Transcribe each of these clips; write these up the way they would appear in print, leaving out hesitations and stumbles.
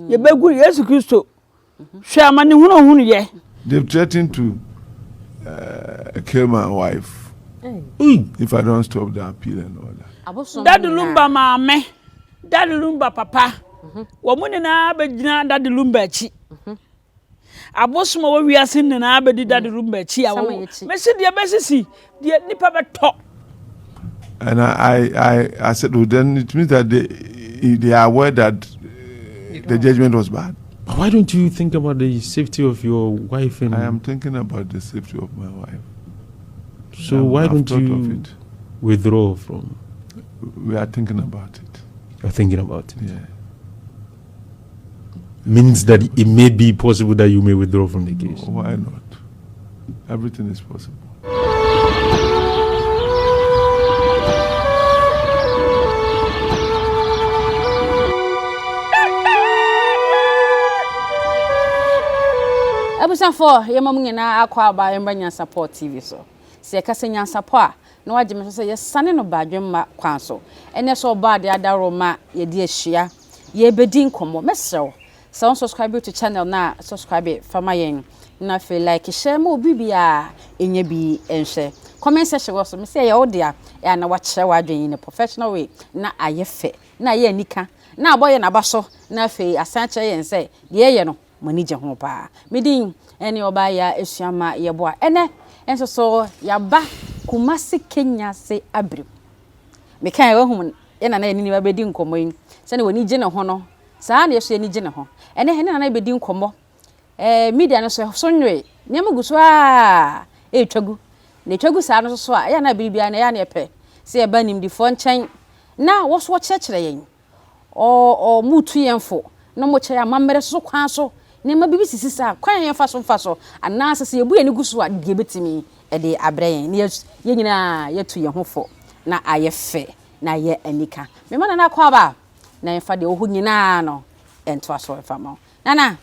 Ye begu Yesu Kristo. Hwe amane hunu ye. They've threatened to kill my wife if I don't stop the appeal and all that. Daddy Lumba mama, Daddy Lumba papa. Womuni na abegina Daddy Lumba echi. Bossom wo wiase na abedi Daddy Lumba echi awo. Mesi de besisi de nipa beto. And I said, well, then it means that they are aware that the judgment was bad. But why don't you think about the safety of your wife? And I am thinking about the safety of my wife. So why don't you withdraw from? We are thinking about it. You're thinking about it? Yeah. Means that it may be possible that you may withdraw from the case. Why not? Everything is possible. Ebusan for yemamu nyina akwa aba yemba Nyansapo TV so. Se Kesse Nyansapo a na waje me so ye sane no badwemma kwan so. Ene so ba de adaro ma ye di ahia. Ye bedi nkomo mesew. So subscribe to channel na subscribe fama yen. Na feel like share mo bibia enye bi enhwe. Comment section wo so me say ye odia ya na wa kire wa adwen in a professional way na ayefe na ye anika na aboye na baso na fe asan kire yen say de ye no mani je ho pa medin ene oba ya esuama ye boa ene enso so ya ba Kumasi Kenya se abrem me kan wa hu ye na ni ba bedi nkomo yin se ne woni je ne ho no saa na yeso ye ni je ne ho ene he na bedi nkomo media no so nwe ne maguso a twagu ne twagu saa no so a ya na bibia na ya na epe se e ba nimdifo nchen na wo so kyekere yen o mutu yenfo no mo kye amamere so kwan so ne ma bibi sisi sa kwan yen fa so ana asese ebu eni guso a de betimi e de abrayen ne ye nyina yetu ye hofo na ayefe na ye anika me mana na kwa ba na yen fa de ohu nyina no ento aso fa ma nana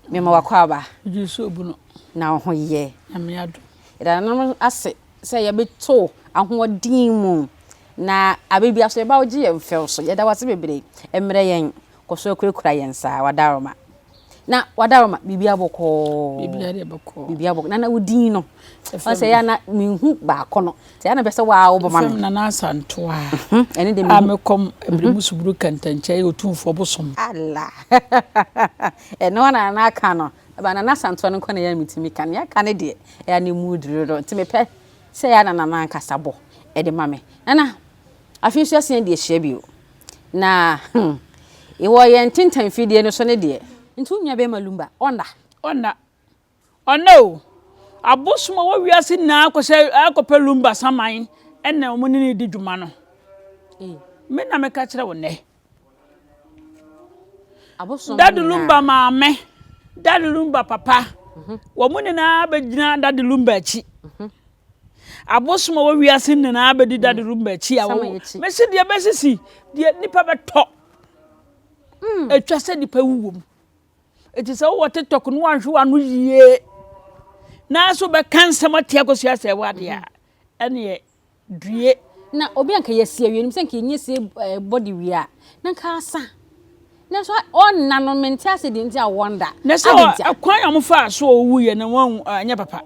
me ma wakwa ba Jesu obuno na ho ye ame ado ida no ase se ye beto ahoodin mu na abebi aso ye ba ogi ye mfel so ye da wase bebre emre yen koso akurakura yen sa wadaroma na wadaroma bibia boko bibia boko na udin no o se ya na minhu ba kono se ya na bese wa wo boma no na nasanto a ene de amekom ebremusu buru kantanche Otumfuo Bossom Allah eno na aka no ba na nasanto no kwana ya mitimi kan ya kan de ya ne muduro do timepe se ya na ankasabo e de mame nana afi so asen de ehia bio na iwo ye ntintan fidie no so ne de ntu nya be malumba onda no Bossom wo wiase na akopɛ Lumba'S saman enne omuni ni di dwuma no me na me ka kire wo ne Bossom Daddy Lumba mama Daddy Lumba papa womuni na abegina Daddy Lumba echi Bossom wo wiase na abedi Daddy Lumba echi awo me se de besisi de nipa beto etwa se nipa wuwom etise wo TikTok no anhwe anu yie na so be kansa matia kosia se wade a ene due na obi anka yesie wiem se nka nyesie body wi a na nka asa na so on na no menti ase de nti a wonder na so akwan amfa so owu ye na wan anya papa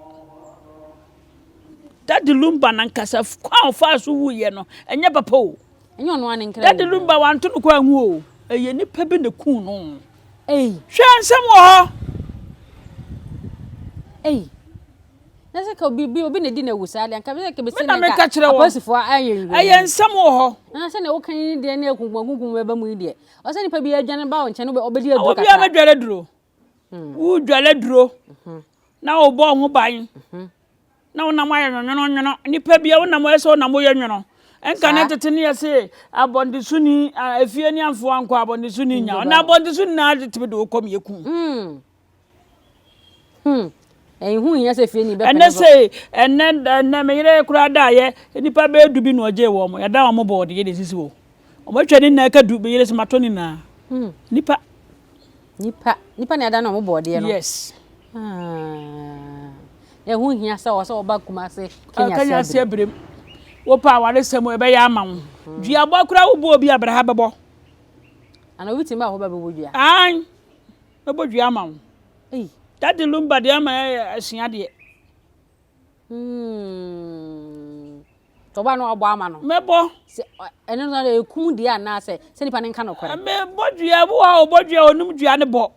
Daddy Lumba na nkasa kwan fa so wu ye no anya papa o enyo no an nkra Daddy Lumba wanto no kwa hu o eye nipa bi ne ku no hwansam wo nase ka obi ne di na wusale anka be ke be se na ka aposifo ayen nsam wo na se na wo kan ni de na ekunkunkunkum ba mu de o se ni pa bi adwane ba wo nche no be obedi adu kaka obi amadwale duro wu dwale duro na wo bo ho ban na wo nam ayen nwono ni pa bi wo nam eso nam wo ye nwono enka na tete ne yese abondisu ni afie ni amfo anko abondisu ni nya na abondisu na tete do kom yeku hu nya se fie ni be ene se ene me yire kura da ye nipa be du bi no oje wo mo ya da wo board ye de sisi wo o mo twani na ka du be yire se matoni na nipa na ya da no mo board ye no yes hu hia se wo se oba Kumasi Kenya se brem wo pa wale se mo e be ya ma wo dua bo kura wo bo obi abraha bebo ana obi timba ho ba bodua an be bodua ma wo that Lumba de ama asua de to ba no obo ama no mebo ene no na ekum de ana se nipa ne nka no kwere me bodua bo a obodua onum dua ne bo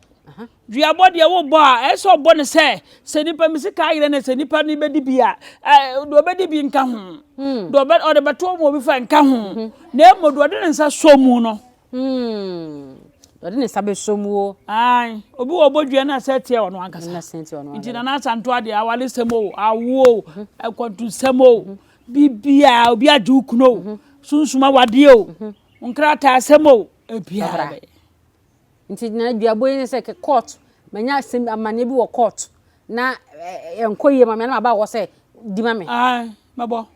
dua bo de wo bo a eso bo ne se nipa misika yire ne se nipa ni bedi bia do bedi bi nka ho do be o de beto mo bi fa nka ho na mo do de nsa somu no do de nsa be somu ai obi wo bodua na se tie ono ankasa na senti ono ntina na santo ade awale semo awo ekwantu semo bibia obi aju kuno sunsuma wade o nkrata semo ebia nti na duabo yin se ke court manya sem amane bi wo court na enkoye ma me na ba wo se di ma me mabo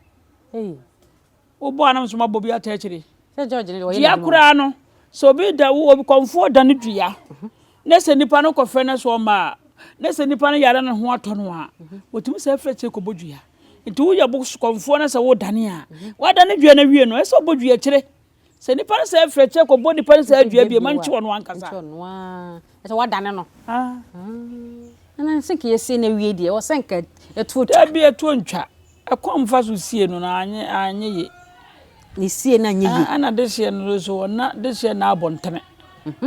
o bo anam so mabo bi atachiri se George ne wo yin dia kura no so bi da wo obi komfo da ne dua na se nipa no ko fe na so ma na se nipa no yare na ho atono a wotumi se freche ko bodua nti wo ya bo komfo na se wo dane a wa dane dua na wie no e so bodua kire se nipa no se freche ko body pa se adua bi manchi wono ankasa e so wa dane no na nsinki yesi na wie die wo senka etu da bi etu ntwa akomfa so sie no na anye ye ni sie na nye ye ana de sie no so na de sie na abontene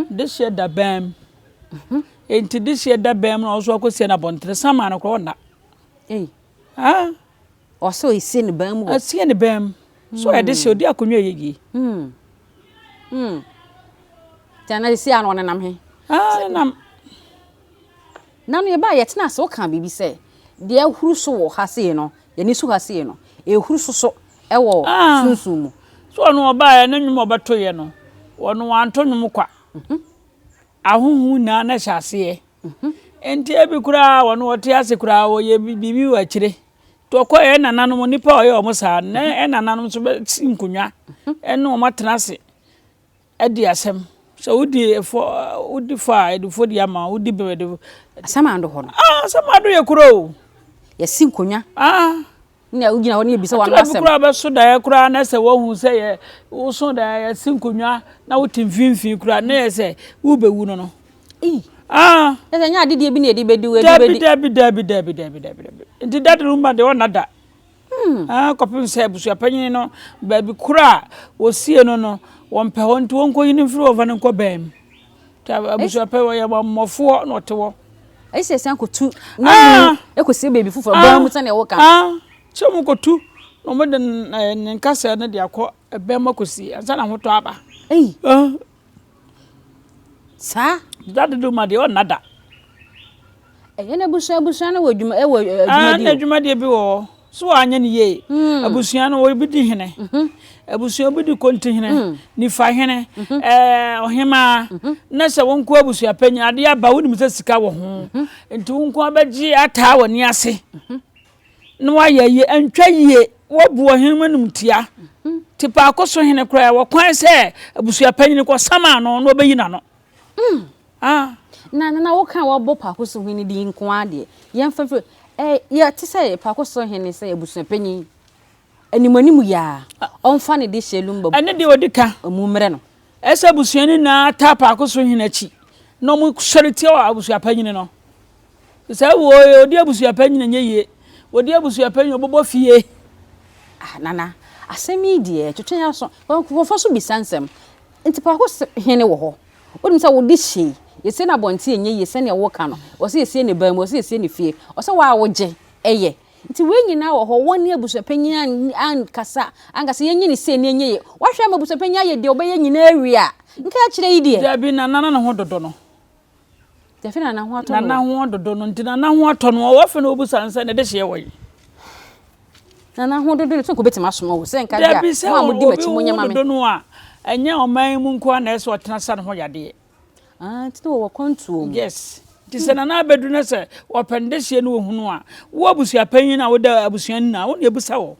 de sie da bam enti de sie da bam na so ko sie na abontene sama na ko na o so isi ne bam wo asie ne bam so e de sie odi akonwa yegi tana isi ano na nam he nam na no ye ba ye tena so kan bibi se de ahuru so wo hase no ye ni so hase no e huru so e wo sunsumu so no ba ye na nwum obeto ye no wono wanto nwum kwa ahuhu na na hyase enti ebi kura wono wote ase kura wo ye bibi wa kire to ko ye nananom nipa o ye o musa na nananom so be nkunwa eno mo tenase edi asem so udi fa edufo di ama udi be asama ando ho no asama ando ye kuro ye sinkonwa na ugina woni ebisa wa asem kura be so da ye kura na se wo hu se ye wo so da ye sinkonwa na wuti mfimfin kura na ye se wo be wu no ese nya adidi ebi na edi bedi dabi nti that Lumba de wona da kopim se busu apanyin no ba bi kura wo sie no wonpe wonto wonko yin mfiri over no ko bam ta busu apan wo ye mmofo no tewo ese san ko tu na ekosi baby fufu ba mu tane wo kan so mu ko tu no mo de nkasa na de akọ ebe makosi ansa na hoto aba sa that Lumba de wona da na busu na wadwuma na dwuma de bi wo so anya ne ye abusua no wo bi di hene abusua bi di konti hene ni fa hene ohema na se wonko abusua panya ade aba woni mse sika wo ho enti wonko abaji ata woni ase no wa ye antwa ye wo bu ohema num tia ti Parkosohene kra wo kwan se abusua panya ko sama no no obayi na no na wo kan wo bo Parkosohene di nko ade ye mfa ya ti say Parkosohene say abusua panyi animanimu ya onfa ne de hye Lumba ene de odika omumre no esa busuani na ta Parkosohene achi no mu sorete wa abusua panyi no say wo odi abusua panyi nye ye odi abusua panyi obobo fie nana asemi die twetwen aso wo so bisansem nti Parkosohene wo ho wodi say wo de hye yesi na bonti enye yesi na wo ka no wo se yesi ne bam wo se yesi ne fie wo se wa wo je eye nti we nyina wo ho woni abusua panyi an kasa yenye ni se ne enye ye wo hwe ma abusua panyi aye de obeye nyina awia nka kire yi de dabi na ho dodo no dafi na ho ato na ho dodo no nti na ho ato no wo fe na obusa nsa ne de hye wo yi na ho dodo so ko betima so wo se nka dia mo amudi machi munya mame dodo no a enye oman mu nko na eso tena sa no ho yade tino wo kontuo yes tisana na bedu na se wo pendehie no hunu a wo abusua panyin na wo da abusua na wo ne ebusa wo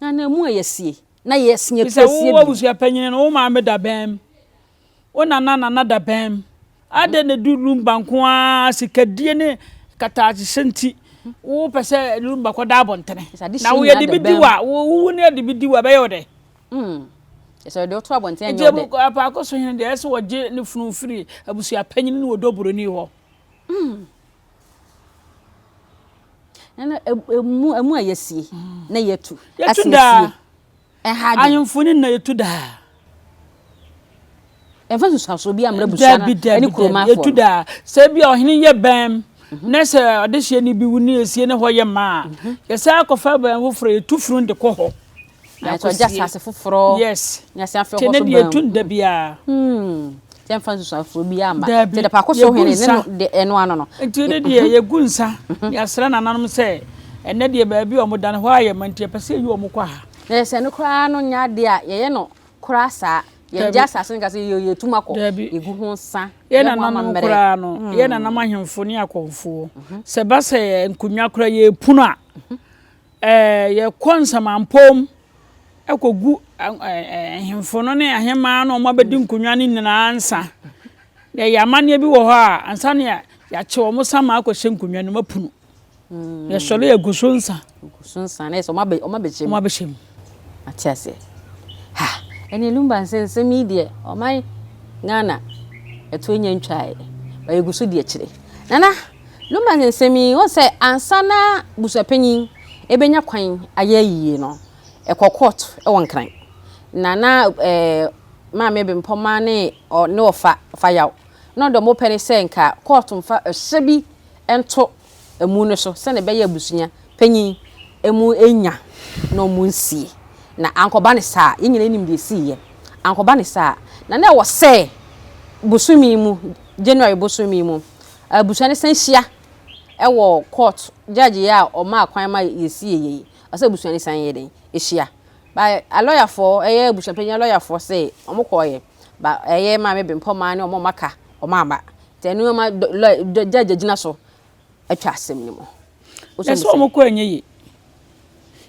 na mu ayesie na yesie twasie wo abusua panyin no wo ma me da bam wo na da bam ade ne du Lumba nko a sikadie ne katachi senti wo pese Lumba ko da abontene na wo ye de bidiwa wo ne de bidiwa be yo de So de oto abonten enyo de Parkosohene de ese woje ne funu free abusua panyin ne wodoboro ni ho na emu ayesie na yetu asiesie ayemfuni na yetu da enfa susaso bi amra busua na eni kroma fo yetu da se bia ohene ye bam na se odehye ni bi wuni esie ne ho ye ma ye sa akofa bam foforo yetu furu de ko ho na so just as foforo yes na se afro ko so bam yetu nda bia enfa susaso bi ama te de Parkosohene ne de eno ano no enti ne de ye gunsa ya sra nananom se enne de ba bi o mo dan ho aye mantie pese yi o mo kwa ha na se no kra no nya de a ye no kra sa ye just as nka se ye tumako egu ho sa ye na nanam kra no ye na nam ahemfo ne akonfo se ba se nkunwa kra ye punu a ye konsamampom ekogu ahemfo no ne ahema no mo bedi nkunwa ne nyina ansa ye yamane bi wo ho a ansa ne ya che wo mo sama akohye nkunwa no mapunu ye sole ye gusunsa na so ma be chem atiase ha eni Lumba'S se media o mai Ghana eto nya ntwae ba yegusu de kire nana Lumba'S se mi o se ansa na busapanyin ebenya kwan ayayiye no ekokot e wonkran nana ma me be mpoma ne o ne ofa yaw no do mo pere se nka court mfa hyebi ento emu no so se ne be ya busunya panyin emu enya no mu nsie na ankoba ne saa yenyina enim de siye ankoba ne saa na wo se busumi mu January busumi mu abusua ne san hia e wo court judge ya o ma akwan ma yesiye yi asa busua ne san ye den ehia ba a lawyer for busua panya lawyer for say omokoye ba ma me bempoma ne omo maka o ma ama tenu ma judge gina so atwa asem ni mo so omoko enyeyi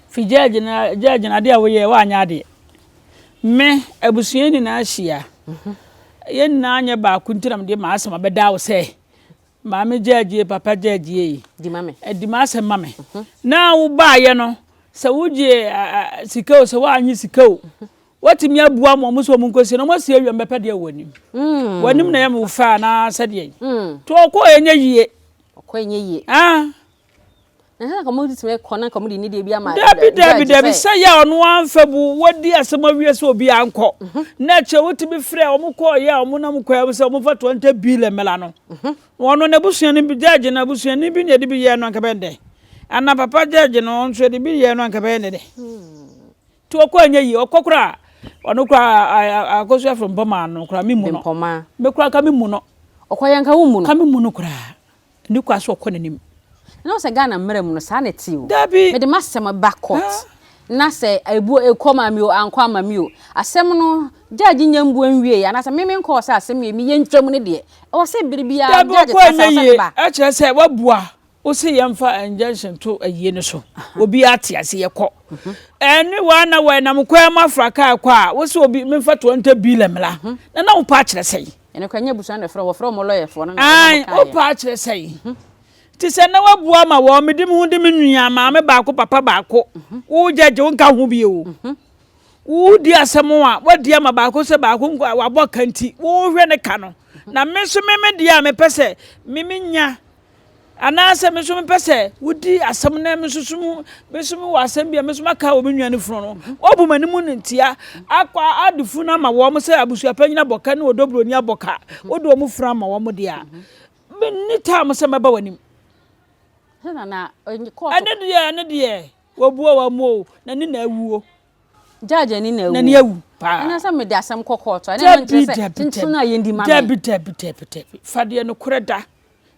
fi judge na de awoye wa anya de me abusua ni na ahia ye na anya ba kuntiram de ma asema beda wo se ma me judge papa judge yi di mame di ma asem mame na wo ba ye no se wuje sikao se wa anyi sikao watimi abua mo so mo nkosi no mo se awia mbepa de wanim wanim na ya me fa na se de to ko enye yie na ka mo ditime kona ka mo di ni de bi ama Dabi say ya ono anfabu wodi asema wie se obi anko na che wotimi frɛ omo ko ya omo na mo ko ya se omo fa 20 billion mela no wono na busua ni bi judge na busua ni bi ne de bi ye no anka bende ana papa judge no nso de bi ye no anka bende de to ko anya yi okokura ono kura akosua from Boma no kura mimu no me kura ka mimu no okoyanka wo mu no ka mimu no kura ni kwa so okonanim na se Ghana mmerem no sa na ti o me de masem back court na se ebu ekoma mi o anko ama mi o asem no judge nyambu anwie ya na se me nko se asem mi ye ntwam ne de o se biribia judge sa ba a che se wabua o se yemfa injection to aye ne so obi ate ase ye kɔ eni wana we na mkwa ma fraka kwa wo se obi memfa 20 billion mla na wo pa kire sei ene kwanya busa na frɛ wo frɛ mo lawyer fo na wo pa kire sei ti se na wabua ma wo me dim hu dim nua ma me ba ko papa ba ko wo judge wo nka ho bi o wo di asɛm a wadi ama ba ko se ba ko wabɔ kanti wo hwɛ ne ka no na me so me di a me pese me nya ana se me so me pese wodi asɛm na me so me wa asɛm bia me so maka obi nua ne funu no obu manimu ntia akwa adufu na ma wo mo se abusua panyina boka ne odobro ni aboka odo mo fura ma wo mo dia me ni ta mo se meba wanim na court ane de wabuo wa mo na ni na awuo judge ni na na ni awu pa ana se me de asɛm court ana no ntrese tintun na yendi ma me tepi fade no koreda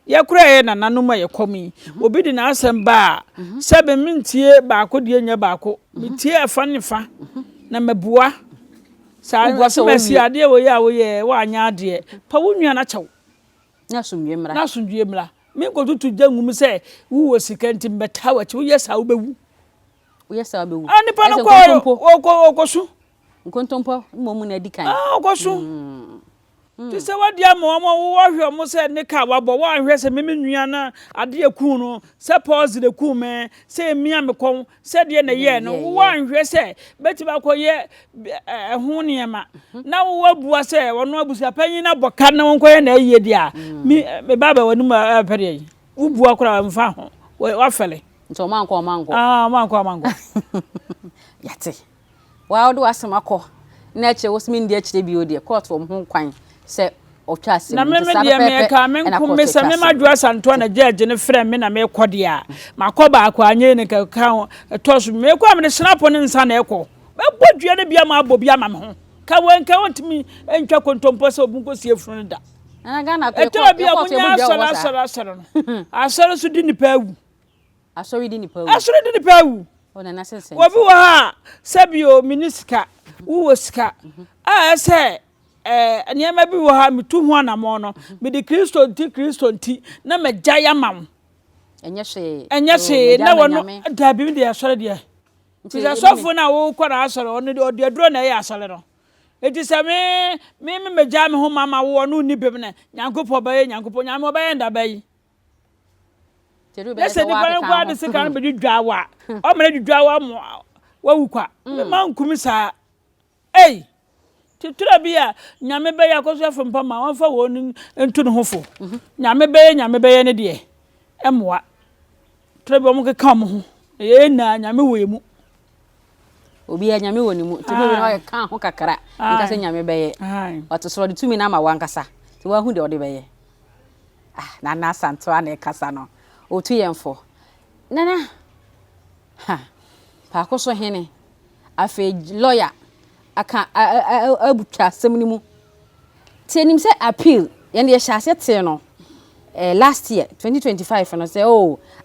ye kura ye na nanoma ye komi obi di na asɛm ba sebe mintie ba ko de nya ba ko mitie afa ne fa na mabua sa basi ade wo ye wa anya ade pa wonua na kyew na sumdwe mra me ko tutu jangum se wo sika ntim beta wa kyew ye sa wo bewu ani pa no ko su nkontompo momu na dikan ko su Ti se wadi ama wo hwe mo se ne ka wabo wo anhwe se meme nua na ade eku no se pause de ku me se mia me kon se de na ye no wo anhwe se beti ba koye ho ne ma na wo abua se wono abusu apanyin na boka na won koye na ye dia me baba wanu ma pere yi wo bua kora mfa ho wa fele nto manko manko yate wa do asemako na che wosmi ndi achire bi odi court wo ho kwan se otwa asem na me de me ka me nko me se me madua santo na judge ne frɛ me na me kɔde a makoba akwa anye ne ka tosu me kwa me snap ne nsa na ekɔ be bodua ne bia ma abobia ma me ho ka wenka wontimi entwa kontompo se obunko sie funu da na Ghana ko eto bia mo nya asɔre no asɔre so di nipa awu asɔre di nipa awu ona na sense obi wa ha sabio minisika wo sika a se niema bi wo ha metu ho anamo no me de Kristo nti na magya ya mam enye hwe na wono da bi de asore de nti sofo na wo kwa na asore ono de aduro na ya asore no eti se me magya me ho mama wo no ni bem na nyankopɔ baye nyankopɔ nyame obaye nda bayi ese di kwa de sika no be dwawa o mere dwawa mo wa wukwa me man kumi sa ei titura bia nyame be yakoso afompa ma won fa won ntu ne hofo nyame be ne de emoa treba mo ke ka mo ho e na nyame wo emu obi ya nyame wo ni mu tibe bi na ka ho kakara nka se nyame be ye wato so de tumi na ma wankasa ti wa hu de ode be ye na santo ana kasa no otu yemfo nana Parkosohene afi lawyer aka abutwa asem ni mu tenim se appeal ye ne hyase te no last year 2025 no say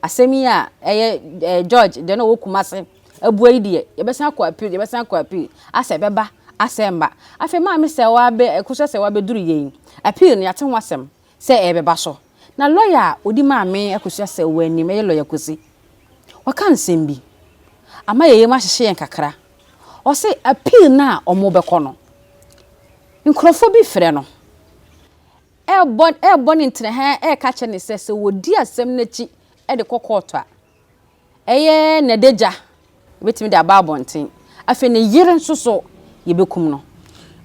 asemi a George de no wokumase abua idie ye besan akọ appeal ase beba ase mba afi ma me se wa be ekuso se wa be duru yen appeal ne ate ho asem se beba so na lawyer odi ma me ekuso se wani me lawyer kosi waka nsem bi ama ye ma hyehye yen kakra o se appeal na omo be kono nkrofo bi frɛ no bon intene ha ka che ne se wodi asem na chi de kokotwa eye na deja betimi da babonten afi ne yire nsoso ye bekum no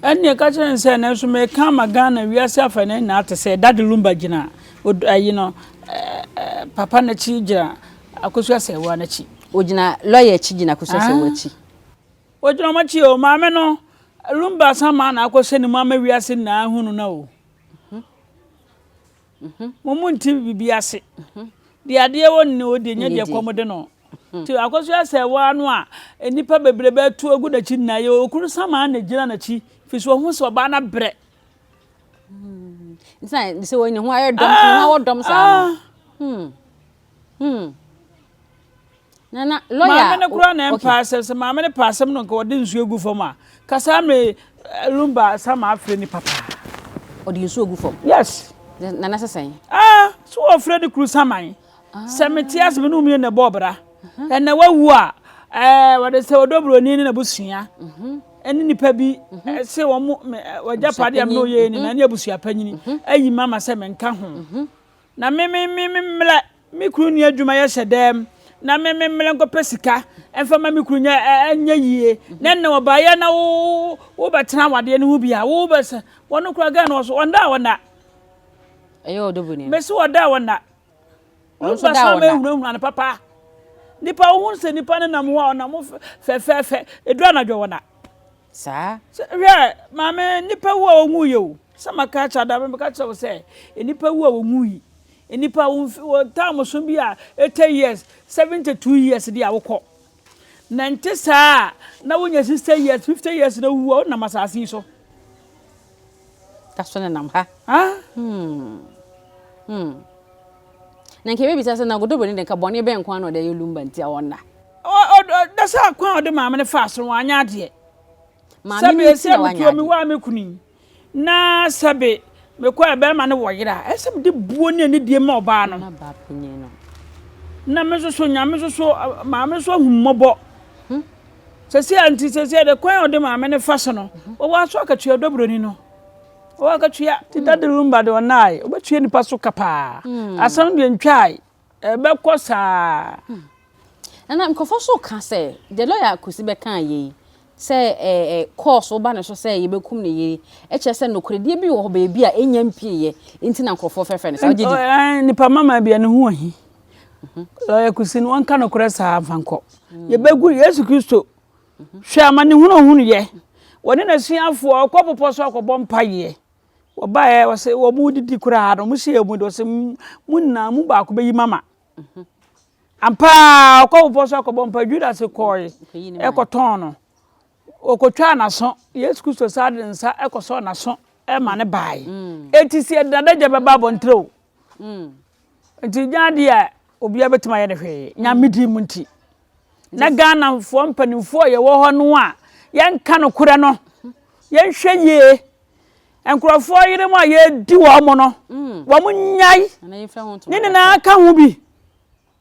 enne ka che ne se na so me ka magana wiase afa ne na ate se dade Lumba'S gina ayi no papa na chi gina akosu ase wa na chi ogina lawyer chi gina akosu ase wa chi ogina ma chi o maame no Lumba'S sama na akosu ne mama wiase na hunu na o momunti bibiase de ade wonni o de nya de komode no ti akosu ase wa no a enipa bebrebe tu ogu da chi na ye okuru sama na gina na chi fi so hu so ba na bre nsa se woni ho ayo dom ho wodom sa nana lawyer mama ne kura na empase se mama ne pasem no ko de nsu egu fom a kasa me Lumba'S sama afre ni papa odi nsu egu fom yes nana sesen so afre ni kru saman se metias me no mi na bobra na wawu a wade se odobro ni na busua eni nipa bi se wo mo wagya pade am no ye ni na ne abusua panyini ayi mama se me nka ho na me mi kru ni adwuma ye hyedem na me nko pesika enfama mi kru nya anya yie na ne obaye na wo betena wade ne hu bia wo bese wono kru aga na so onda wona ayo odobro ni mesi woda wona wo so da wona na papa nipa wo se nipa ne nam ho na mo fe edu anadwo wona sa hwe mama nipa wo onwu ye o sama ka cha da me ka cha wo se nipa wo onwu yi nipa wo time so bi a 80 years 72 years dia wokọ na nte saa na wonya 60 years 50 years na wuo na masasi so kasone nam ha na nke bebi sase na godobo ni de ka boni be nkwa na de Lumba'S ntia wonna da sa kwa de mama ne fa so wanya ade mama se mi wa me kuni na sabe me kwa be ma ne wo yira esem de buo ne die ma oba no na ba punye no na me so nyame so mama so hummobo sese anti sese de kwa de mama ne fa so no wo wa so akatua dobroni no o ka twia ti dade lumba de onai o betwie nipa so kapa asam de ntwai e be kosa na mkofo so ka say the lawyer kusi be kan ye say course oba ne so say ye bekum ne ye e che say nokorede bi wo ba bi a enya mpie nti na mkofo fefe ne say ogidi nipa mama bia ne ho ahi lawyer kusi no anka nokore sa fanko ye begu Yesu Kristo hwe amane hunu ye woni na suafo okopopo so akobọ mpaye obae wose wo mu didi kura no mu hye mu do se munna mu ba ko beyi mama ampa okopopo so akobọ mpa Judas koy ekoton no okotwa na so Yesu Kristo sade nsa ekoso na so e ma ne bae etisi edadaje beba bontro enti nyade a obi abetima ye ne hwe nyamedi mu nti na Ghana fo mpanimfo ye wo ho no a yanka no kure no yenhwe ye enkrofo yire mu a ye di wo mo no wo mu nyai ni na aka ho bi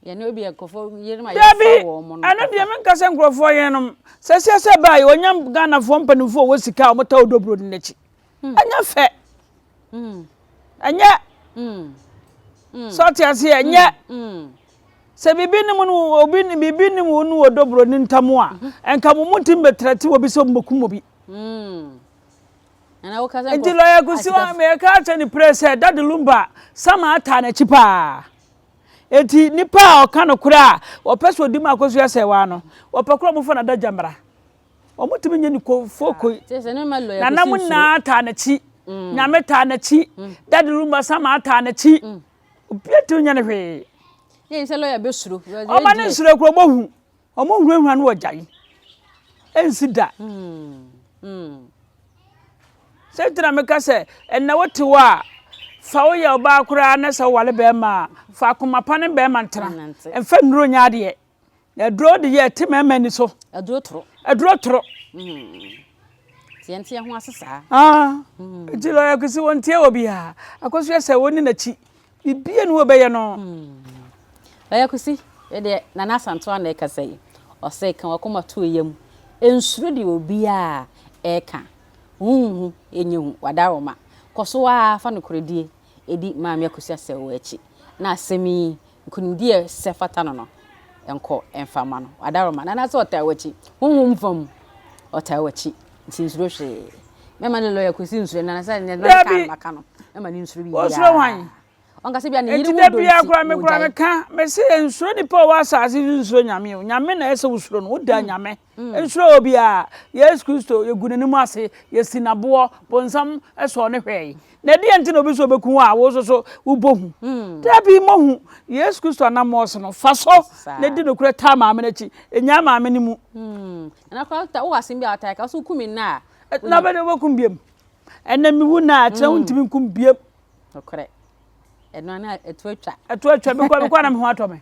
ye ne obi ekofo yire mu a ye wo mo no ana bi me nka se enkrofo yire no se ba ye onyam Ghana fo mpanimfo wo sika o mota odobro ni nachi anya fe anya so ti ase anya se bibi ni mu no obi ni bibi ni mu no odobro ni ntamu a enka mu mutim betrati obi so mbokum obi ana woka se nti lawyer kusi wa me ka cha ni press dade lumba sama ata na chipa eti nipa o ka no kura o peso di ma kosu ase wa no o pakura mu fo na da jamra o mutimi nyani ko foko na na mu na ata na chi nyame ta na chi dade lumba sama ata na chi o pietu nyane hwe ye se lawyer be suro o ma ne suro kro bohu o mo hurahura no ojai ensida Setra me kase enna wote wa fa wo ya oba akura na se wale be ma fa akoma pane be ma ntra emfa nuro nya de na dro de ye te mema ni so adro tro tientie ho asesa jilo ya kusi wontie obi ha akoso se woni na chi bibie no be ye no ya kusi e de na na santo na e kase o se kan wakoma to yam ensuro de obi a e kan enyu wadaroma koso wa fa no koredie edi maame akosi ase wo achi na asemi nkunimdie se fata no enko enfama no wadaroma na so ota wachi mfam ota wachi ntinsuro hwe mema ne lawyer akosi nsuro na sa ne kan maka no mema ne nsuro bi osuro wan onga se bia ne yiri wo do bia akura me ka me se nsuro ni pa wa asase nsuro nyame o nyame na ese usuro no woda nyame nsuro obi a Yesu Kristo yegunanimu ase yesinabo bonsam eso ne hwei na de enti na obi so beku a wo so ubohu da bi mohu Yesu Kristo na mo so no fa so na di no kure ta maame na chi enya maame ni mu na kwa ta wo asim bia ta ka so kumi na be de wokum biem ena mi wu na atra untimi kum biem okre eno na etwa be kwa na me ho atome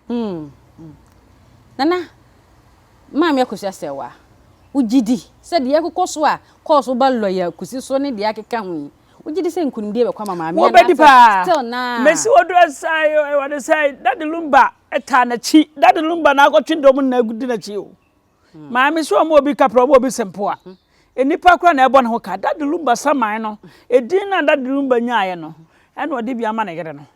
nana maame akosi asewa ugidi se de yakokoso a course ba lawyer kusi so ne de akeka hu ugidi se nkunimdie be kwa maame na still na mesi wodo asai e wade sai dade lumba eta na chi dade lumba na akotwendom na agudi na chi o maame so mo obi kapro mo obi sempo a enipa kura na ebo na ho ka dade lumba saman no edin na dade lumba nyaaye no ene odi bia ma na yere no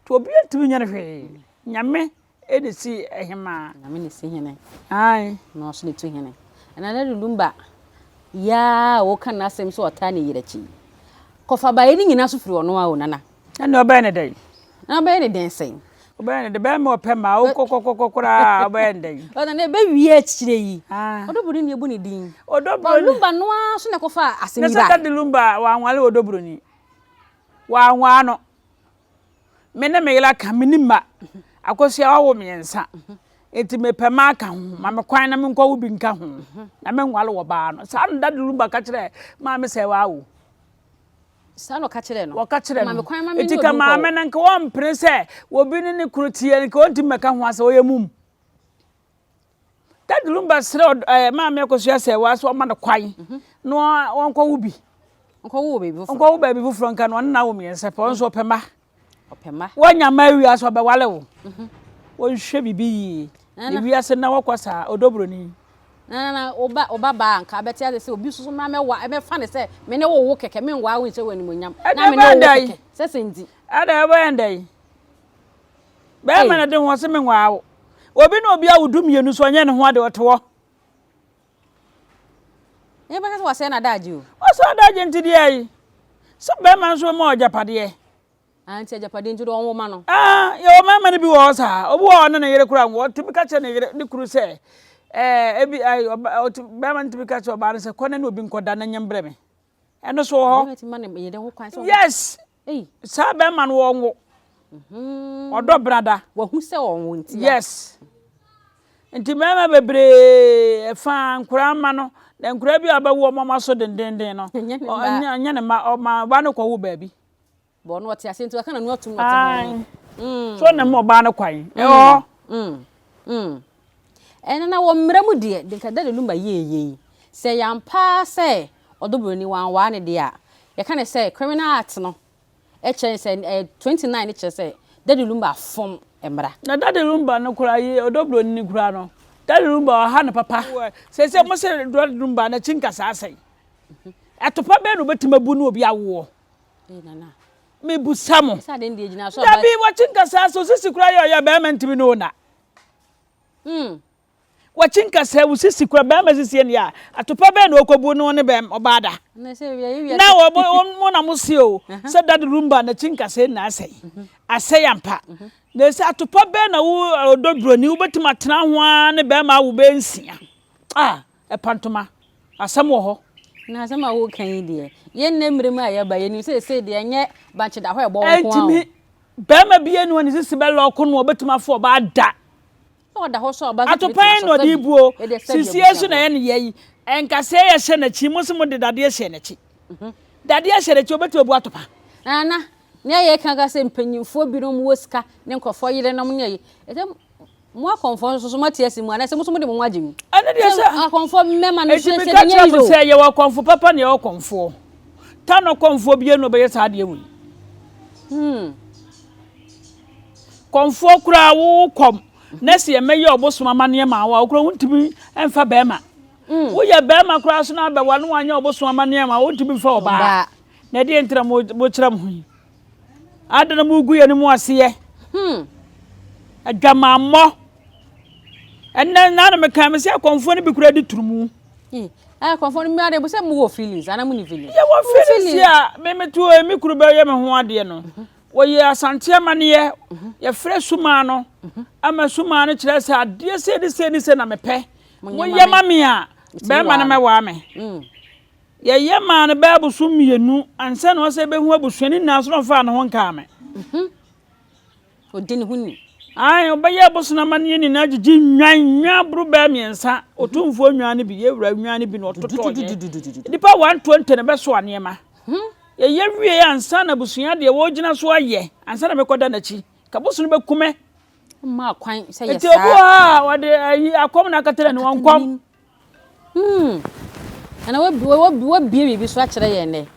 to obi atimi nyane hwe nyame edisi ehema nyame ne si hene ai no so ne tu hene ana dade lumba ya wo kan na asem so ota ne yere chi kofa bae ni nyina so firi ono a onana ene oba ne dai na oba ne den sen oba ne de be ma opema wo kokokokokora oba ne dai ona ne be wie chire yi odoburu ni ebu ne din odoburu lumba no a so ne kofa asem ba ne dade lumba wa anwale odoburu ni wa anwa no mena megela ka minima akosia wawo miensa enti mepema aka ho ma me kwan na me nkwa wo bi nka ho na me nwale wo ba no sa no dade lumba ka kire ma me se wawo sa no ka kire no wo ka kire ma me kwan ma me enti ka ma me na nka wo mpre se wo bi ni kurutie nka wonti meka ho ase wo yemum dade lumba sere ma me akosia se wa so ma no kwan no wonkwa wo bi nkwa wo ba bi fufro nka no na wo miensa pa won so pema opema wanya mawi aso be wale wo won hwe bibi ni wi ase na wakwasa odobroni na oba ba anka beti ade se obi susu ma mewa e be fa ne se me ne wo keke me ngwa wo nche wani monyam na me ne wo keke se sendi ada eba endai be ma na de ho se me ngwa wo obi na obi awudum yenu so nya ne ho ade oto e ba ka se na daji o so daji ntidi ai so be ma so ma ojapade anti ojapade nti do won ma no yo ma ne bi wo sa obi wo no ne yere kura wo tibika che ne yere ni kuru se ebi ai be ma tibika che oba ne se kone na obi nkoda na nyembre me eno so ho yes sa be ma no wo odo brada wo hu se wo nti yes nti mama bebre fa nkura ma no na nkura bi abawo mama so dendenden no nya ne ma ba no kwa wo baabi bo no wote ase nti aka na no atum so na mo ba no kwan na wo mramu de ka dade Lumba ye se yampa se odobroni wanwa ne de a ye ka ne se criminal act no e chen se 29 ne che se dade Lumba fom emra na dade Lumba no kura ye odobroni ni kura no dade Lumba ha ne papa se mo se dade Lumba na chinka sasai atopa be no betima bu no obi awo nana me bu samo sa de ndi ejina so ba bi wa chinka saso sisi kura ya be ma ntimi no na wachinka se usisi kura ba masisi ne ya atopa be na okobu no ne be obada na se wi na wo na musio se dade Lumba na chinka se na asai ampa na se atopa be na wo odobroni wo betima tena ho ne be ma wo be nsia e pantoma asam wo ho na asam wo kan de ye nne mrem aya ba ye ni se de nye banche da ho e bo nko a be ma bi enu ni sisi be lo ko no obetima fo ba da o da ho so ba atopan no di buo sisi esu na ye ne ye enkase ye hye na chi musimo de dade ye hye na chi dade ye hye na chi obetu bu atopa na ne ye kan ga se mpanyimfo bi no mu woska ne nkofo yire no mu ne ye mo akonfo so mati asi mu ana se muso de mo agimi ana de sa akonfo mema no se se nye yo se ye akonfo papa ne ye akonfo ta no akonfo bi eno be ye sa de wu konfo kura wo kom na se ye meye obosoma mane ma wa kura wuntimi emfa be ma wo ye be ma kura so na be wa no anya obosoma mane ma wuntimi fa oba na de entra mo kiram hu adana mu gu ye ni mu ase ye adwamammo enna na me kan me se akonfo ne bi kura di turumu akonfo ne mi ade bo se mu wo feelings ana mu ni feelings ye wo feelings ya me to emi kuru be ye me ho ade no wo ye asante amane ye fresh suma no ama suma no kire se ade se na me pe wo ye mame a be ma na me wa me ye ma na be abusu mienu anse na o se be hu abusuani na so no fa na ho nka me odini huni ai obaye abosona mane ni na gigi nwan bru ba miensa Otumfuo nwan ne bi ye wura nwan ne bi no tototo dipa 120 ne be so anema ye wie ansa na busua de wo gina so aye ansa na mekoda na chi ka boso no be kume ma kwan se ye sa wade akom na katera ne wonkom ana wo bie bi so a kire ye ne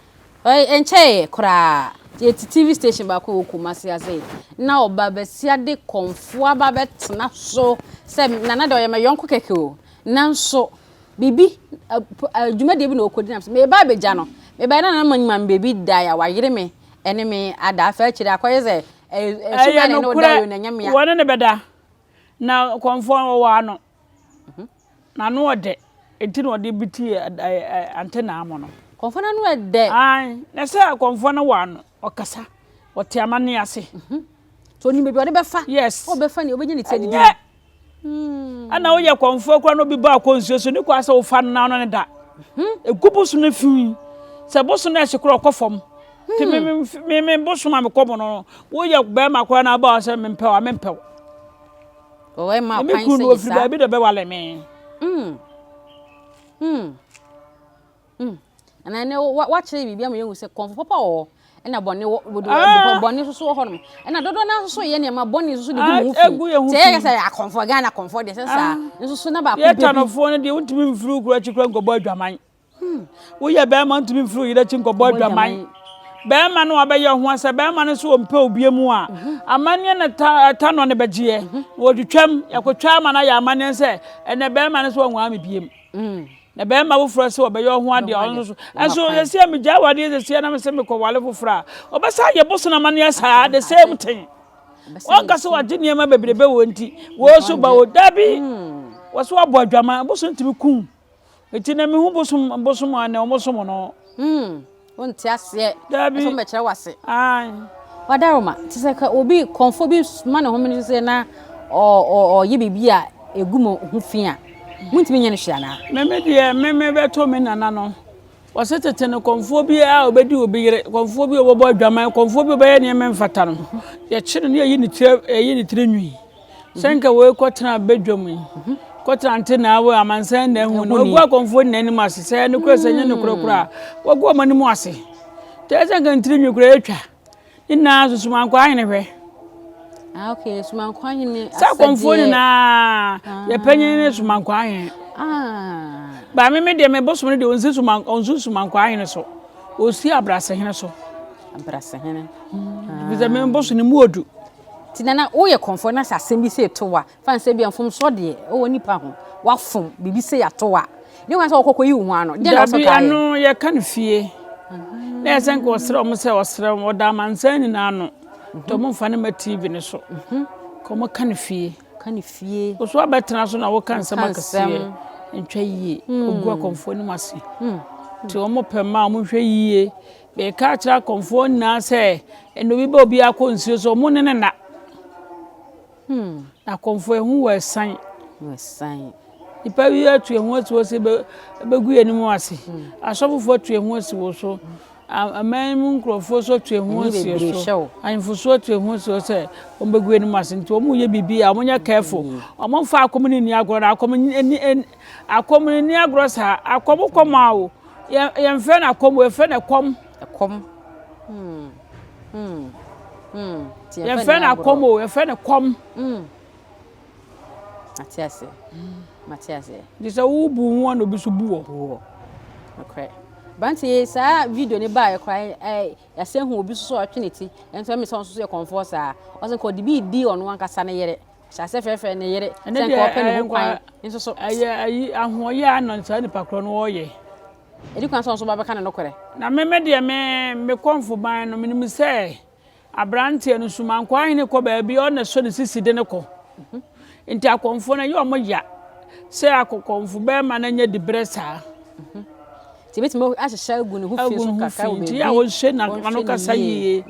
enche kura TV station ba ko Kumasi ase na oba besia de konfo aba betena so se nana de oyema yonko keke o nanso bibi adwuma de bi na okodi na me ba beja no me ba na man baby da ya wayire me ene me ada afa kire akoye se suma ne no da yo na nyamia wona ne beda na konfo wa no na no ode enti no ode biti antena amo no konfo na no ede ai na se konfo na wa no okasa wote amane ase so ni bebi ode befa yes o befa ni obenye ni tedi di ana wo ye konfo kwa no bi ba konsuo so ni kwa se wo fa na no ne da egubusu na fi se bosu na ehye kro kofom ti me bosu ma me kobo no wo ye be ma kwa na ba se me mpew o we ma kwan se yi sa bi de be wale me ana ne wa kire bibia ma yehu se konfo papa o ena bone bone so ho no ena dodo na so ye ne ma bone so de mu fi te ye say akonfo Ghana konfo de se sa so na ba ko be ye tanofo ne de untimi mfuru kura chikura ngobo adwaman wo ye be ma untimi mfuru yire chi ngobo adwaman be ma no abeyo ho ase be ma no so o mpe obi mu a amane na ta no ne begie wo twetwam yakotwa ma na ya amane se ene be ma no so nwa me biem na be ma wo fro se obeyo ho ade on so enso yesi am gya wade yesi na me se me ko wale fofra obesa ye boso na mane asa the same thing on ka so wade niam bebrebe wo nti wo so ba wo dabi wo so abodwama boso ntimi kun eti na me hu boso ane o boso no wonti ase dabi so me kire wase ai wadaroma ti se ka obi konfo bi ma ne ho me se na o ye bibia egumo ho fia muntimi nye ne hia na meme de meme beto me nana no wasetete ne konfo bi a obedi obiyire konfo bi obobo adwaman konfo bi obaye ne memfata no ye kire ne yi ni tire nwi senka we kotena bedwam kotena ante na we amansan na hu no ogwa konfo ne ni masese ne kwese nye ne kurokura ogwa mani mu ase te senka ntire nwi kura etwa ina susuma kwa hene hwe okay suma kwa hene sa konfo ni na ye panyin ne suma kwa hene ba me de me bosom ne de onsu suma kwa hene so osi abrase hene so abrase hene biza me bosom ne mu odu tinana wo ye konfo na asem bi se towa fan se bia mfom so de wo nipa ho wafom bibi se ya towa ne wan se okokoyi hu ano de na so kai ano ye kan fie na ye senko osre o se osre o da mansan ni na ano to mo fa ne ma TV ne so ko mo kan fie o so abetena so na wo kan se makase ntwa yie ogua konfo ni mase ti o mo pema o mo hwe yie be ka kira konfo na se eno bi ba obi akonsuo so mo ne na na konfo ehu wesan ipa wi atu ehu atu se begu enimu ase asofofo atu ehu ase wo so amemu nkrofo so atu ehu ase so anfo so atu ehu ase se o begu enimu ase nti o mu ye bibi a monya careful o mo fa akomni ni agoro akomni ni agoro sa akomukoma o ye mfe na akomu efe na kom ye fe na akomu ye fe na kom Matiase disa wo bu hu an obi so buo okay banti sa video ne ba ye kwai ya se hu obi so atweneti ento me so ye comfort sa o se ko di ono ankasa ne yere sha se fefe ne yere se ko pe ne ho kwan nso so ayi ahoye anon sa ni pakro no wo ye edi kwan so ba be kan no kore na me de me konfo ban no minim se abrante no suma kwa hene ko ba bi o na so ne sisi de ne ko nti akonfo na ye omo ya se akokonfo be ma na nya dibresa ti betimo ahehya agu ne ho fie so kaka wo be ya wo hye na no kasa yie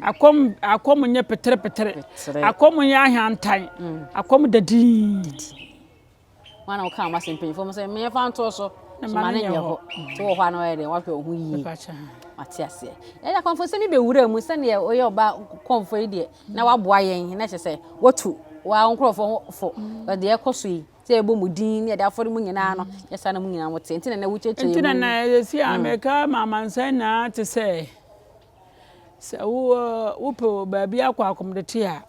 akom nya petere akom nya ahantan akom dadi wana o kan masen penfo mo se me fa nto so ma na nya ho ti wo hwa na we de wa hwe ho yie Matiase ya konfo se mi be wura mu se ne o ye oba konfo yi de na waboa yen na che se watu wa nkrofo fo de ekoso yi se ebo mudin ne de afori mu nyina no yesa na mu nyina wote ntina na wucheche mu ntina na si ameka mamansan na te se wo po ba bia akwa akomdete a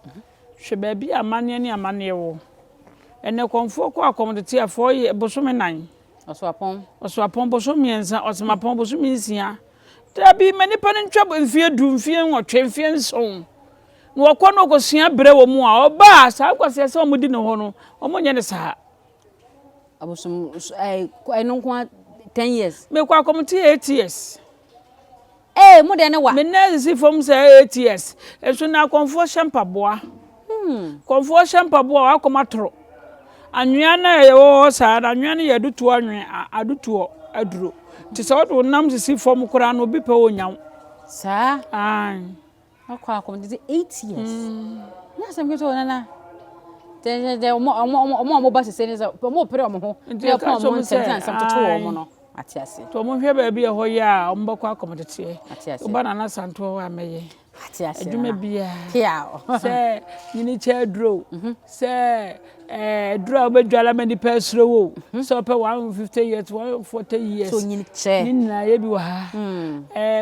hwe ba bia amane ne amane wo ene konfo kwa akomdete a fo ye bosome nan oso apon bosome ensa osomapon bosome nsia tabi manipa ne ntwa mfie du mfie nwotwe mfie nson no wakọ no kosua brɛ wo mu a oba sa kwase se omudi ne ho no omonye ne sa abosum no nko 10 years me kwa komti 8 years mo de ne wa me na si fom se 8 years eso na konfo shampaboa konfo shampaboa akomatro anwea na ye wo sa anwea na ye dutu anwea adutu aduro ti se wodo nam si fom kora no bi pe onyaw sa akwa komti 8 years na sem keto nana de omo ba se ne za omo pere omo ho e ko omo ntenta sam toto omo no atiase to omo hwe ba bia ho ya omo ba kwa komtete oba na santo wa meye atiase adwuma bia kia se nyini cha dro se dro obedwala mani pasro wo so pe 150 years 140 years so nyini che ni na ye bi wa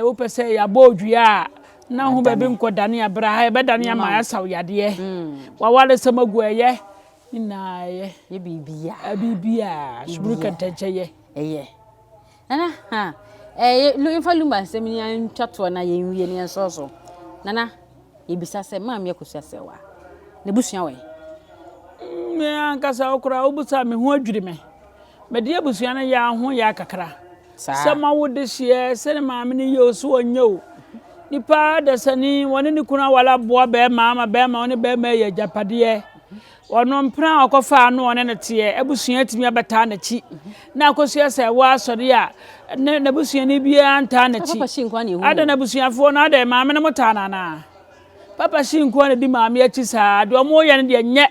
wo pe se ya bodua na ho ba bi nkodane abra ha be dane ama asaw yade wa wale samagu eye ni na ye bibia suburu kantanche ye nana Lu infa Lumba'S mi an twato na ye nwie ne so nana ebisa se ma me akosia se wa ne busua we me ankasa okura obusa me ho adwiri me de abusua na ya ho ya kakra se ma wo de hie se ne ma me ne ye oso onye o nipa da sani woni ni kuna wala boa be ma woni be ma ye japade ono mpra akofa no one ne te abusua timi abeta na chi na akosia se wa asori a na abusua ni bia anta na chi ada na abusua fo na ada ma me ne mutana na papa shinko na di ma me achi sa de omo ye ne de nye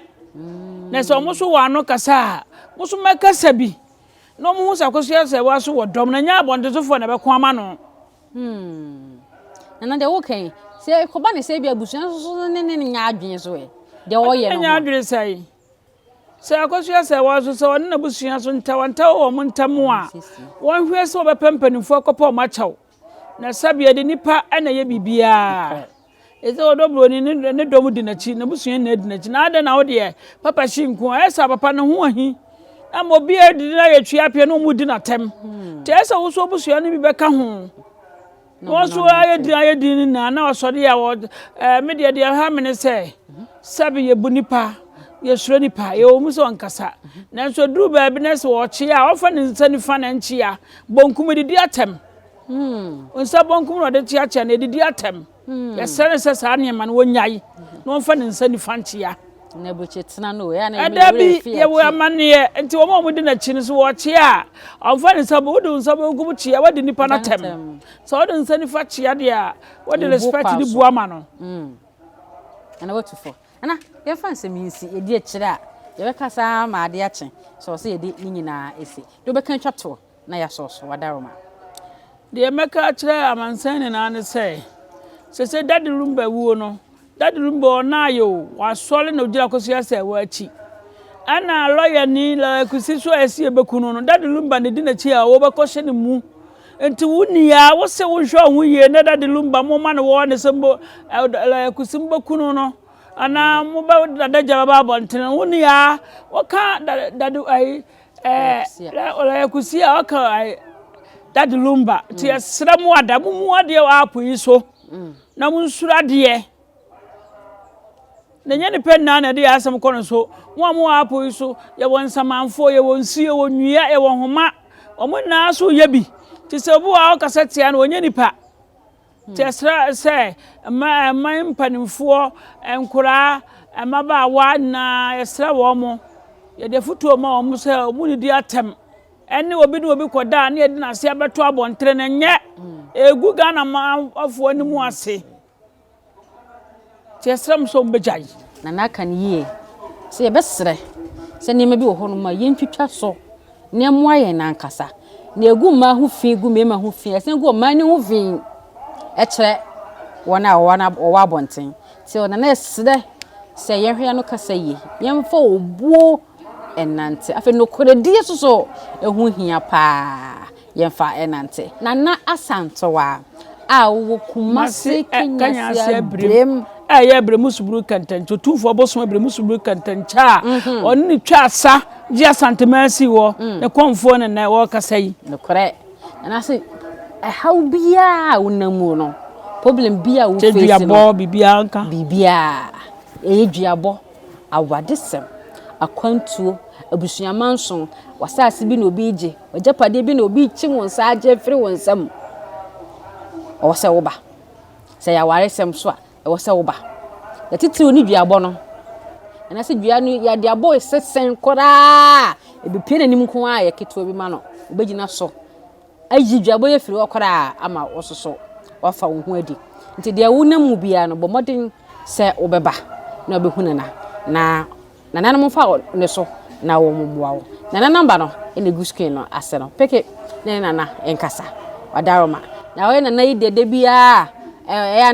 na so mo so wa no kasa mo so makasa bi no mo sa akosia se wa so wodom na nya abonte so fo na be ko ama no nana de okay se ko ba ne se bia abusua so ne nya adwen so de o ye no nya adwen sai se akosia se wa so se won na abusua so ntawanta wo mo ntamu a won hwe se obepempanifo akopa ma chaw na sabia de nipa ana ye bibia eze odobro ni ne dom di na chi na busua na di na chi na ada na wo de papa shinko esa papa no ho ahi na mo bia di na ye twa pe no mu di na tem te esa wo so busua ni bi beka ho no so aye di na osode ya wo me de ha me ne se sabi ye bunipa ye suro nipa ye o mu so nkasa na so duru ba bi na se wo chi a ofa ni nsani fa na nchi a bonkum di atem onsa bonkum no de chi a cha na di atem ya sere se sa ne man wonyai no mfa ne nsani fa nchi a na buche tena no ya na adabi ye wo amane enti wo mo di na chi ne so wo chi a omfa ne sabo wo de nsabo gubu chi a wadi nipa na tem so wo de nsani fa chi a de a wo de respect di bua ma no ana Otumfuo ana ye fa nseminsi ye di akire a ye be kasa ma ade ache so se ye di nyina esi do be kan twato na ya so wadaroma de meka akire amansan ne na ne se daddy Lumba wuo no daddy Lumba na yo wa sole na ogira kosia se wa chi ana lawyer ni la kusi so esi ebekunu no daddy Lumba ne di na chi a wo be kohye ne mu enti wunia wo se wo hwe ho ye na daddy Lumba mo ma ne wo ne sembo la kusi mbekunu no ana mo ba dadaja baba bonten wunia wo ka daddy ai la kusi a wo ka ai daddy Lumba ti esra mu ada mu ade wa apo yi so na munsura de na nya ne pen na de asem kono so mo apo yi so ye won samanfo ye won sie won nwia ye won homa omo na so ye bi ti se bu a okasa tia na onya nipa ti esra se ma mpanimfo enkura maba wa na esra wo mo ye de futuo ma omo se omo ni di atem ene obi ne obi koda na ye de na se abeto abontre na nye egu Ghana ma afo ni mu ase ti esram so mbejai na naka ne ye se ye besre se ne ma bi wo ho no ma ye ntwitwa so ne mo aye na nkasa na egu ma ho fi gu me ma ho fi ese gu ma ni ho fi e kire wona wa bonten se ona na esre se ye hwe no kasa ye ye mfa obuo enante afi no koredi so ehu hia pa ye mfa enante na asantowa a wo kumase kenya se brem ya bremu suburu kantan Otumfuo Bossom bremu suburu kantan cha oni twa asa ji asantemasi wo ne konfo ne na wo kasai no kore na se how bia unamu no problem bia wo face no bibia nka bibia duabo awadesem akwantuo abusuamanson wasase bi na obi ije wajapade bi na obi chi wonsa age firi wonsam o se wo ba se ya waresem so a wo se wo ba ya titiri oni duabo no na se dua no ya duabo esesen kora ebi pie nanim ko a ya keto bi ma no obegina so ayi duabo ye firi okora ama wososo wafa wo ho adi nti de wonam bia no bo modern se obeba na obehunana na nanam fa ne so na wo mboa wo na number no ene gu screen no ase no peke ne nana enkasa wadaroma na we nana ide bia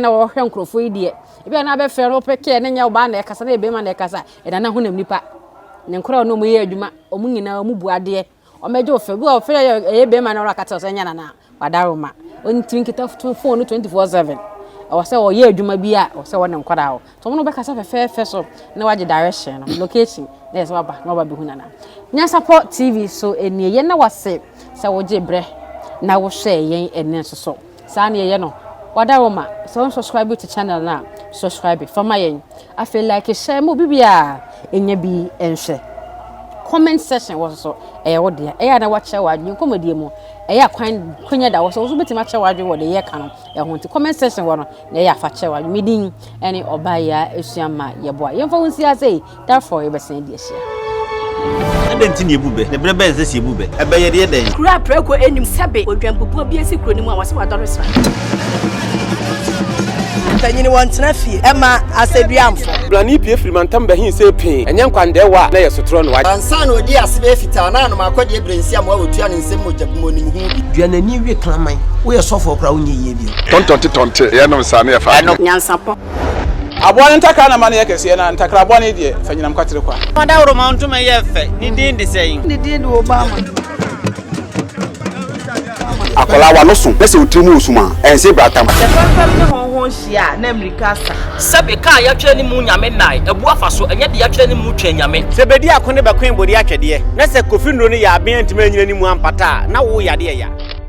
na wo hwe nkrofo ide bia na be fere peke ne nya wo ba na ekasa na ebe ma na ekasa nana hunam nipa ne nkora no mu ye adwuma omu nyina mu buade o meje ofe bi o fere ebe ma na ora kata so nya nana wadaroma oni tinkita phone 24/7 o se o ye adwuma bia o se wo ne nkora wo to mo no be kasa fe so na waje direction no location yes waba no ba bi hunana Nyansapo TV so enie ye na wase se wo je bre na wo share yen ene so saa na ye no wada roma so subscribe to channel na subscribe for my yen I feel like share mo bibia enya bi enhwe comment section was so wo de na wa che wa dwen komodie mu kwan kwanya da wo so betima che wa dwen wo de ye ka no ho nti comment section wo no na afa che wa midin ene obaya esuama ye boa ye fa wonsi asei therefore ye besen de ehia Adenti ni ebube ne brebe eze si ebube ebe ye de den kura preko enim sebe odwampopo bi esi kuro ni mu a wase wadore sra tanyini wantena fie ema aseduamfo blani pie frimantam bahin se pin enye nkwande wa na yesotro no wa ansa na odi asebe fita na no makodi ebrensi am wa otua ne nsem mojabumo nim hu duanani wie klaman wo ye sofo kra wo nye ye bi tontonte ye no sa na ye fa Nyansapo aboa ntakra na mane ye kese na ntakra aboa ne de fanyinam kwatere kwa wada woro ma ntoma ye fe ni din de sei ni din de Obama akola wa no so pese otrimu osuma ense bratam fam ne honhon hia na America sa sabe ka ya twa ni mu nyame nai ebu afa so enye de ya twa ni mu twa nyame se bedi akone bakwen bodi atwede na se kofi nro ne ya aben antima nyina ni mu ampata na wo yade ya